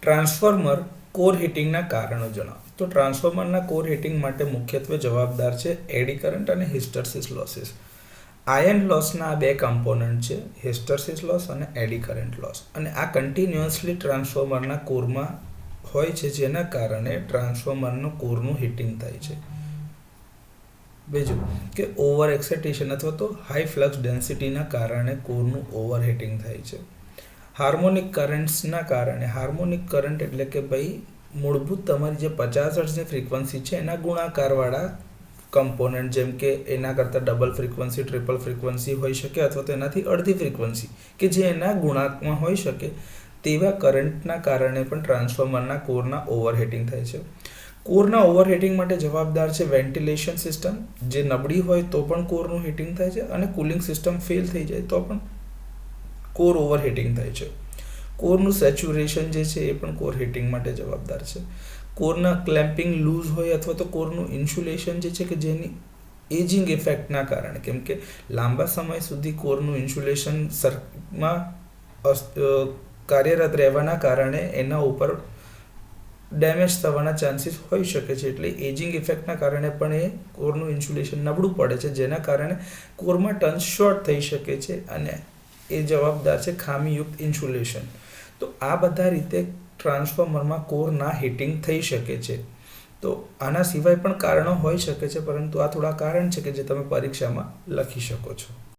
Transformer core હીટિંગના કારણો જણાવો. તો ટ્રાન્સફોર્મરના કોર હીટિંગ માટે મુખ્યત્વે જવાબદાર છે એડી કરંટ અને હિસ્ટરેસિસ લોસીસ. આયર્ન લોસના બે કમ્પોનન્ટ છે, હિસ્ટરેસિસ લોસ અને એડી કરંટ લોસ, અને આ કન્ટિન્યુઅસલી ટ્રાન્સફોર્મરના કોરમાં હોય છે, જેના કારણે ટ્રાન્સફોર્મરનું કોરનું હીટિંગ થાય છે. બીજું કે ઓવર એક્સાઇટેશન અથવા તો હાઈ ફ્લક્સ ડેન્સિટીના કારણે કોરનું ઓવર હીટિંગ થાય છે. હાર્મોનિક કરન્ટ્સના કારણે, હાર્મોનિક કરંટ એટલે કે ભાઈ મૂળભૂત તમારી જે 50 હર્ટ્ઝની ફ્રીક્વન્સી છે એના ગુણાકારવાળા કમ્પોનન્ટ, જેમ કે એના કરતાં ડબલ ફ્રીક્વન્સી, ટ્રિપલ ફ્રીક્વન્સી હોઈ શકે, અથવા તો એનાથી અડધી ફ્રીક્વન્સી કે જે એના ગુણાંકમાં હોઈ શકે, તેવા કરંટના કારણે પણ ટ્રાન્સફોર્મરના કોરના ઓવરહીટિંગ થાય છે. કોરના ઓવરહીટિંગ માટે જવાબદાર છે વેન્ટિલેશન સિસ્ટમ, જે નબળી હોય તો પણ કોરનું હીટિંગ થાય છે, અને કુલિંગ સિસ્ટમ ફેલ થઈ જાય તો પણ કોર ઓવરહીટિંગ થાય છે. કોરનું સેચ્યુરેશન જે છે એ પણ કોર હીટિંગ માટે જવાબદાર છે. કોરના ક્લેમ્પિંગ લૂઝ હોય અથવા તો કોરનું ઇન્સ્યુલેશન જે છે કે જેની એજિંગ ઇફેક્ટના કારણે, કેમ કે લાંબા સમય સુધી કોરનું ઇન્સ્યુલેશન માં કાર્યરત રહેવાના કારણે એના ઉપર ડેમેજ થવાના ચાન્સીસ હોઈ શકે છે. એટલે એજિંગ ઇફેક્ટના કારણે પણ એ કોરનું ઇન્સ્યુલેશન નબળું પડે છે, જેના કારણે કોરમાં ટર્ન્સ શોર્ટ થઈ શકે છે, અને એ જવાબદાર છે ખામીયુક્ત ઇન્સ્યુલેશન. તો આ બધા રીતે ટ્રાન્સફોર્મરમાં કોરના હીટિંગ થઈ શકે છે. તો આના સિવાય પણ કારણો હોઈ શકે છે, પરંતુ આ થોડા કારણ છે કે જે તમે પરીક્ષામાં લખી શકો છો.